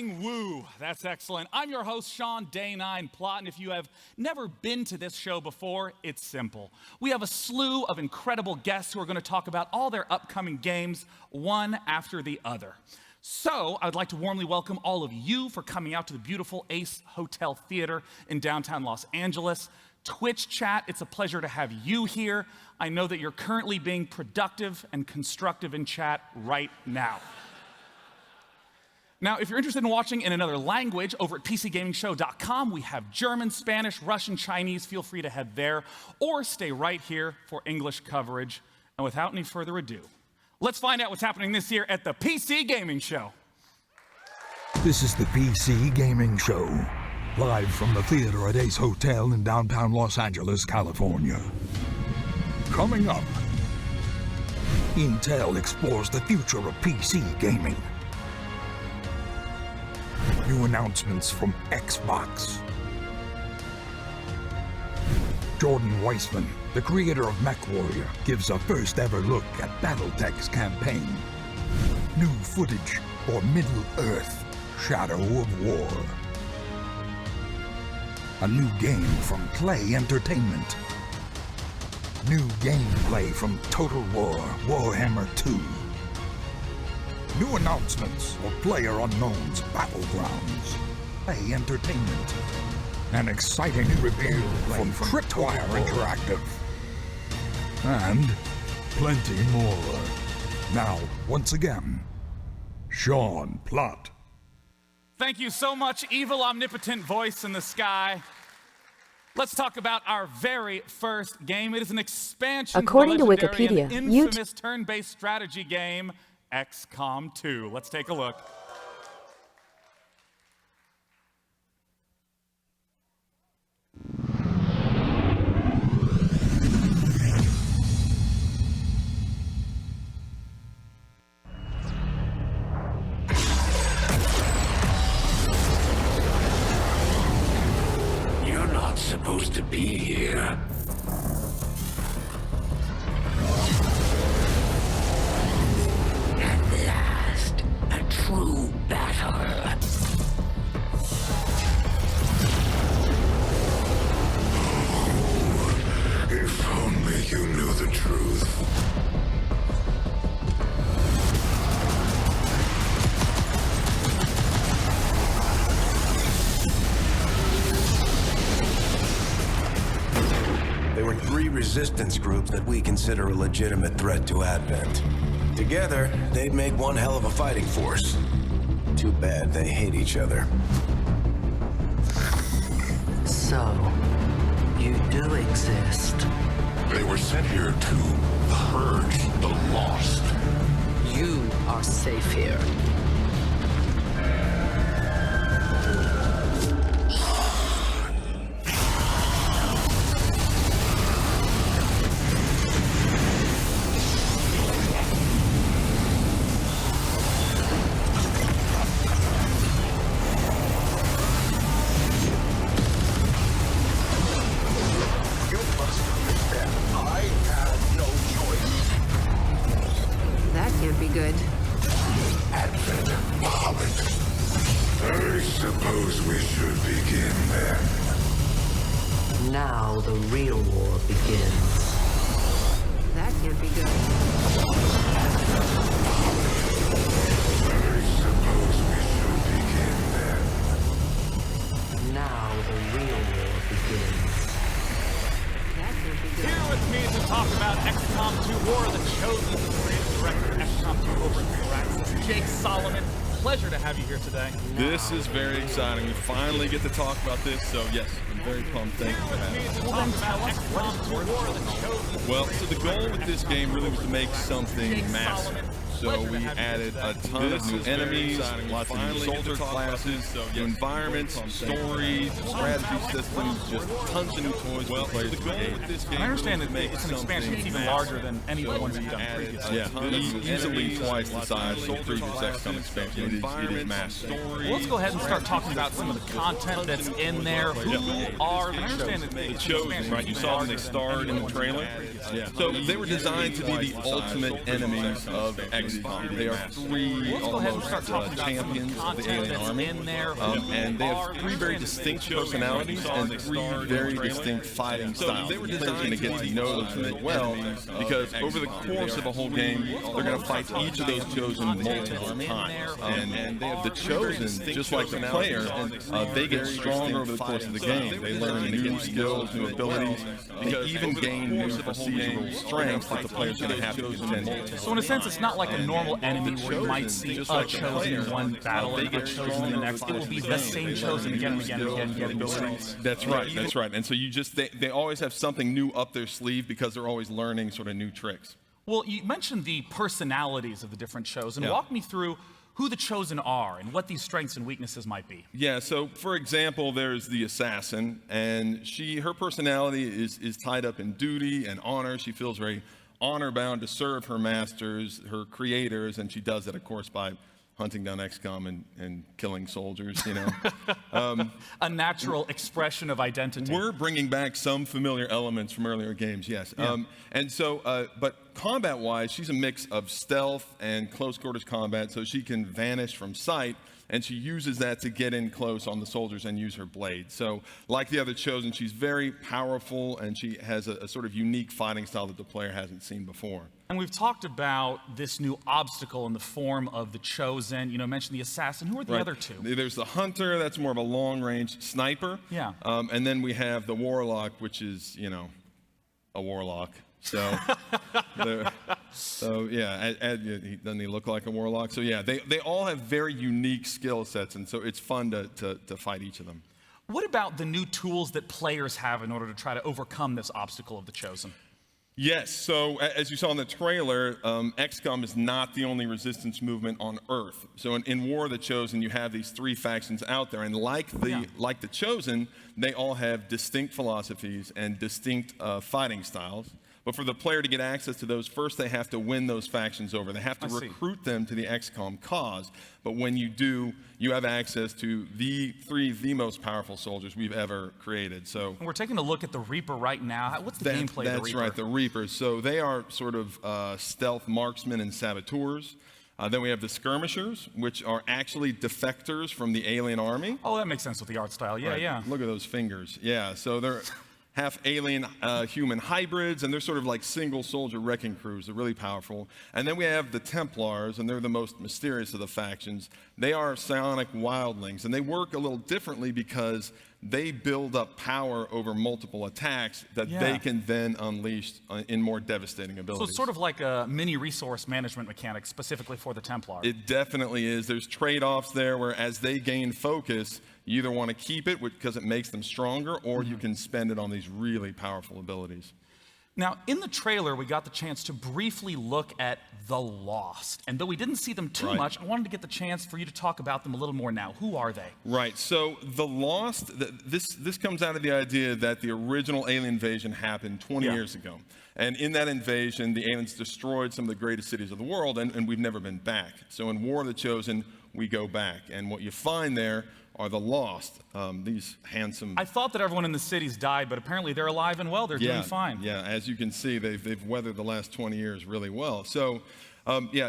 Inspiring woo. That's excellent. I'm your host, Sean Day9 Plott, and if you have never been to this show before, it's simple. We have a slew of incredible guests who are going to talk about all their upcoming games, one after the other. So, I'd like to warmly welcome all of you for coming out to the beautiful Ace Hotel Theater in downtown Los Angeles. Twitch chat, it's a pleasure to have you here. I know that you're currently being productive and constructive in chat right now. Now, if you're interested in watching in another language, over at PCGamingShow.com, we have German, Spanish, Russian, Chinese. Feel free to head there, or stay right here for English coverage. And without any further ado, let's find out what's happening this year at the PC Gaming Show. This is the PC Gaming Show, live from the theater at Ace Hotel in downtown Los Angeles, California. Coming up, Intel explores the future of PC gaming. New announcements from Xbox. Jordan Weissman, the creator of MechWarrior, gives a first ever look at BattleTech's campaign. New footage for Middle-earth: Shadow of War. A new game from Klei Entertainment. New gameplay from Total War Warhammer 2. New announcements for PlayerUnknown's Battlegrounds. Klei Entertainment. An exciting reveal from Tripwire Interactive. And plenty more. Now, once again, Sean Plott. Thank you so much, evil omnipotent voice in the sky. Let's talk about our very first game. It is an expansion According to to the legendary Wikipedia, and infamous turn-based strategy game, XCOM 2. Let's take a look. You're not supposed to be here. At last, a true battle. If only you knew the truth. There were 3 resistance groups that we consider a legitimate threat to Advent. Together, they'd make one hell of a fighting force. Too bad they hate each other. So, you do exist. They were sent here to purge the lost. You are safe here. That can't be good. Advent Hobbit. I suppose we should begin then. Now the real war begins. That can't be good. I suppose we should begin then. Now the real war begins. That can't be good. Here with me to talk about XCOM 2 War of the Chosen, the creative director of XCOM 2 over at Firaxis, Jake Solomon. Pleasure to have you here today. This is very exciting. We finally get to talk about this, so yes, I'm very pumped. Thank you for having me. Well, so the goal with this game really was to make something massive. So we added a ton of new enemies, lots of new soldier classes, new environments, story, strategy systems, just tons of new toys for players to game. I understand that it's an expansion that's even larger than any of the ones you've done previously. Yeah, easily twice the size of the previous XCOM expansion. It is massive. Well, let's go ahead and start talking about some of the content that's in there. Who are the Chosen, right? You saw them, they starred in the trailer. Yeah. So they were designed to be the ultimate enemies of XCOM. They are three Let's go ahead and almost start talking about some of the champions of the content alien that's army. in there. And they have three very distinct personalities and three very distinct fighting styles. The player's going to get to know those really well because over the course of a whole game, they're going to fight each of those chosen multiple times. And the chosen, just like the player, they get stronger over the course of the game. They learn new skills, new abilities. They even gain new procedural strengths that the player's going to have to contend with. So in a sense, it's not like a normal enemy where you might see a chosen in one battle and a chosen in the next. It will be the same chosen again and again and again, getting results. That's right. And so they always have something new up their sleeve because they're always learning sort of new tricks. Well, you mentioned the personalities of the different chosen. Yeah. Walk me through who the chosen are and what these strengths and weaknesses might be. Yeah, so for example, there's the assassin, and her personality is tied up in duty and honor. She feels very honor-bound to serve her masters, her creators, and she does that, of course, by hunting down XCOM and killing soldiers, you know. A natural expression of identity. We're bringing back some familiar elements from earlier games, yes. Yeah. But combat-wise, she's a mix of stealth and close-quarters combat, so she can vanish from sight, and she uses that to get in close on the soldiers and use her blade. So, like the other chosen, she's very powerful, and she has a sort of unique fighting style that the player hasn't seen before. And we've talked about this new obstacle in the form of the chosen. You know, mentioned the assassin. Who are the other two? There's the hunter, that's more of a long-range sniper. Yeah. And then we have the warlock, which is, you know, a warlock. So, doesn't he look like a warlock? So yeah, they all have very unique skill sets, and so it's fun to fight each of them. What about the new tools that players have in order to try to overcome this obstacle of the chosen? Yes, so as you saw in the trailer, XCOM is not the only resistance movement on Earth. So in War of the Chosen, you have these three factions out there, and like the Chosen, they all have distinct philosophies and distinct fighting styles. But for the player to get access to those, first they have to win those factions over. They have to recruit them to the XCOM cause. But when you do, you have access to the most powerful soldiers we've ever created. So and we're taking a look at the Reaper right now. What's the gameplay of the Reaper? That's right, the Reapers. So they are sort of stealth marksmen and saboteurs. Then we have the Skirmishers, which are actually defectors from the alien army. Oh, that makes sense with the art style. Yeah, right. yeah. Look at those fingers. Yeah, so they're half alien human hybrids, and they're sort of like single soldier wrecking crews. They're really powerful. And then we have the Templars, and they're the most mysterious of the factions. They are psionic wildlings, and they work a little differently because they build up power over multiple attacks that they can then unleash in more devastating abilities. So it's sort of like a mini resource management mechanic specifically for the Templar. It definitely is. There's trade-offs there where as they gain focus, you either want to keep it because it makes them stronger, or you can spend it on these really powerful abilities. Now, in the trailer, we got the chance to briefly look at the Lost. And though we didn't see them too much, I wanted to get the chance for you to talk about them a little more now. Who are they? Right. So the Lost, this comes out of the idea that the original alien invasion happened 20 years ago. And in that invasion, the aliens destroyed some of the greatest cities of the world, and we've never been back. So in War of the Chosen, we go back. And what you find there are the Lost, these handsome... I thought that everyone in the cities died, but apparently they're alive and well. They're doing fine. Yeah, as you can see, they've weathered the last 20 years really well. So,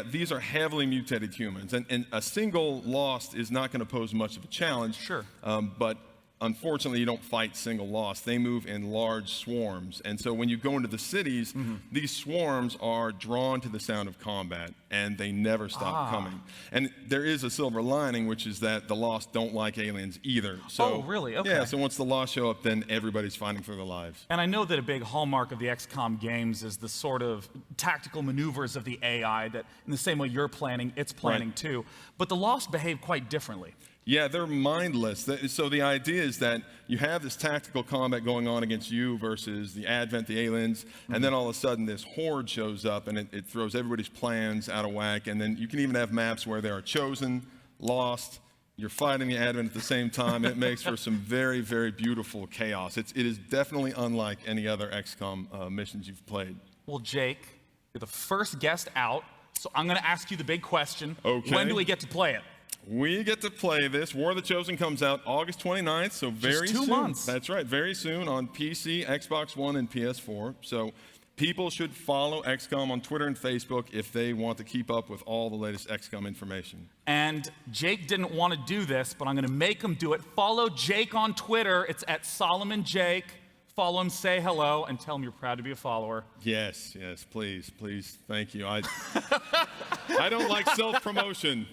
these are heavily mutated humans. And a single Lost is not going to pose much of a challenge. Sure. But unfortunately, you don't fight single Lost. They move in large swarms. And so when you go into the cities, these swarms are drawn to the sound of combat, and they never stop coming. And there is a silver lining, which is that the Lost don't like aliens either. So, oh, really? Okay. Yeah, so once the Lost show up, then everybody's fighting for their lives. And I know that a big hallmark of the XCOM games is the sort of tactical maneuvers of the AI that in the same way you're planning, it's planning too. But the Lost behave quite differently. Yeah, they're mindless. So the idea is that you have this tactical combat going on against you versus the Advent, the aliens, and then all of a sudden this horde shows up and it throws everybody's plans out of whack. And then you can even have maps where they are chosen, lost, you're fighting the Advent at the same time, and it makes for some very, very beautiful chaos. It is definitely unlike any other XCOM missions you've played. Well, Jake, you're the first guest out, so I'm going to ask you the big question. Okay. When do we get to play it? We get to play this. War of the Chosen comes out August 29th, so very soon. Just 2 months. That's right, very soon on PC, Xbox One, and PS4. So People should follow XCOM on Twitter and Facebook if they want to keep up with all the latest XCOM information. And Jake didn't want to do this, but I'm going to make him do it. Follow Jake on Twitter. It's at Solomon Jake. Follow him, say hello, and tell him you're proud to be a follower. Yes, please, thank you. I don't like self-promotion.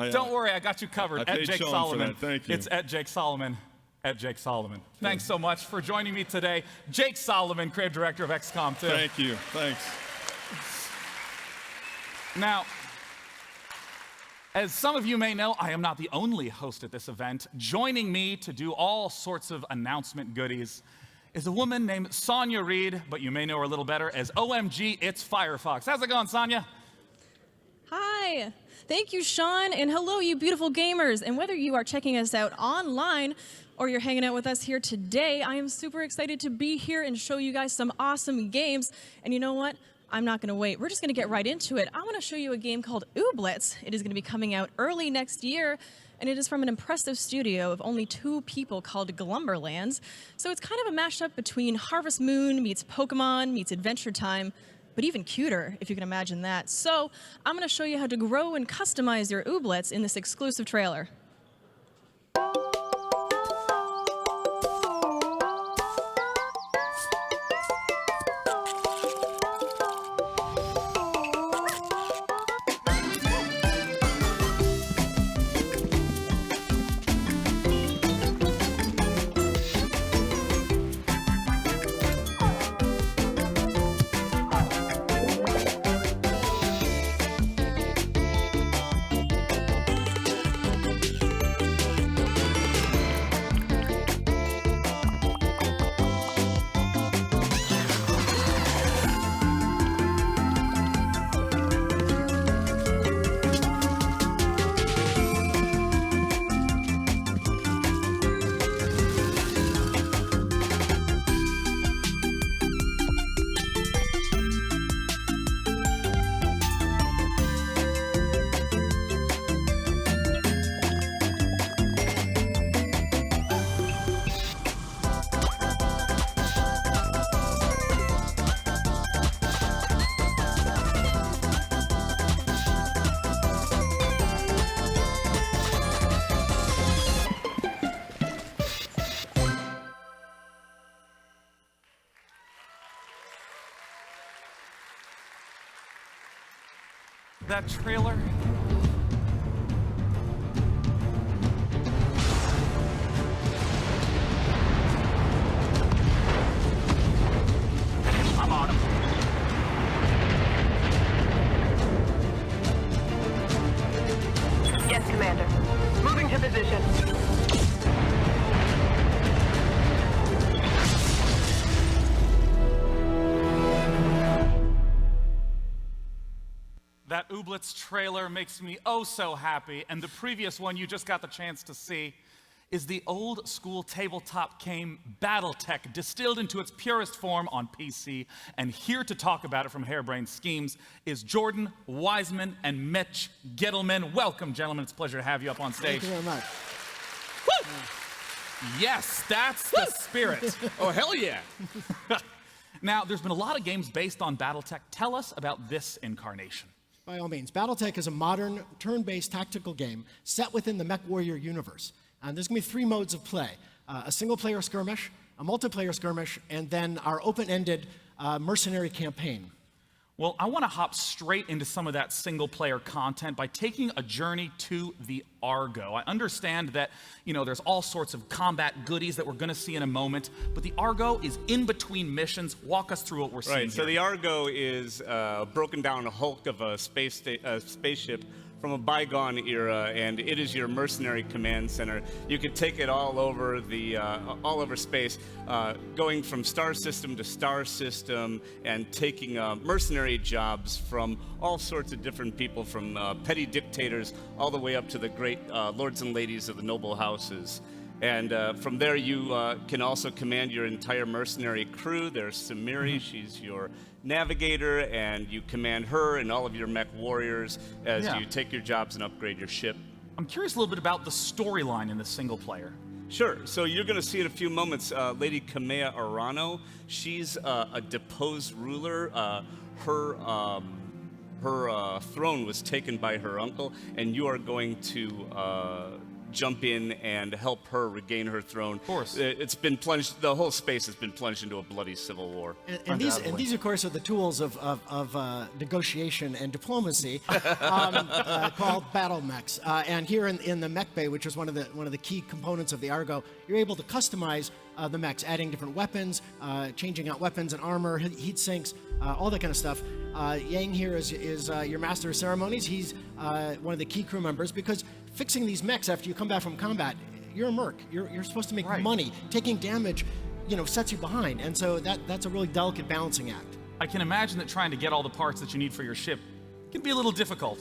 Don't worry, I got you covered. I At paid Jake Sean Solomon. for that. Thank you. It's at Jake Solomon. At Jake Solomon. Thanks so much for joining me today. Jake Solomon, creative director of XCOM 2. Thank you. Thanks. Now, as some of you may know, I am not the only host at this event. Joining me to do all sorts of announcement goodies is a woman named Sonia Reed, but you may know her a little better as OMG, It's Firefox. How's it going, Sonia? Hi. Thank you, Sean, and hello, you beautiful gamers. And whether you are checking us out online or you're hanging out with us here today, I am super excited to be here and show you guys some awesome games. And you know what? I'm not going to wait. We're just going to get right into it. I want to show you a game called Ooblets. It is going to be coming out early next year, and it is from an impressive studio of only 2 people called Glumberlands. So it's kind of a mashup between Harvest Moon meets Pokemon meets Adventure Time, but even cuter, if you can imagine that. So I'm going to show you how to grow and customize your Ooblets in this exclusive trailer. That trailer. I'm on him. Yes, Commander. Moving to position. That Ooblets trailer makes me oh so happy, and the previous one you just got the chance to see is the old school tabletop game BattleTech, distilled into its purest form on PC. And here to talk about it from Harebrained Schemes is Jordan Wiseman and Mitch Gittleman. Welcome, gentlemen. It's a pleasure to have you up on stage. Thank you very much. Woo! Yes, that's the spirit. Oh, hell yeah. Now, there's been a lot of games based on BattleTech. Tell us about this incarnation. By all means, BattleTech is a modern, turn-based tactical game set within the MechWarrior universe. And there's going to be 3 modes of play. A single-player skirmish, a multiplayer skirmish, and then our open-ended mercenary campaign. Well, I want to hop straight into some of that single-player content by taking a journey to the Argo. I understand that, there's all sorts of combat goodies that we're going to see in a moment, but the Argo is in between missions. Walk us through what we're seeing Right, so here. the Argo is a broken down hulk of a spaceship from a bygone era, and it is your mercenary command center. You could take it all over all over space, going from star system to star system, and taking mercenary jobs from all sorts of different people, from petty dictators all the way up to the great lords and ladies of the noble houses. And from there, you can also command your entire mercenary crew. There's Samiri, she's your navigator, and you command her and all of your mech warriors as you take your jobs and upgrade your ship. I'm curious a little bit about the storyline in the single player. Sure. So you're going to see in a few moments Lady Kamea Arano. She's a deposed ruler. Her throne was taken by her uncle, and you are going to jump in and help her regain her throne. Of course. It's been plunged. The whole space has been plunged into a bloody civil war. And these, of course, are the tools of negotiation and diplomacy called battle mechs. And here in the mech bay, which is one of the key components of the Argo, you're able to customize the mechs, adding different weapons, changing out weapons and armor, heat sinks, all that kind of stuff. Yang here is your master of ceremonies. He's one of the key crew members, because fixing these mechs after you come back from combat, you're a merc. You're supposed to make money. Taking damage, sets you behind, and so that's a really delicate balancing act. I can imagine that trying to get all the parts that you need for your ship can be a little difficult.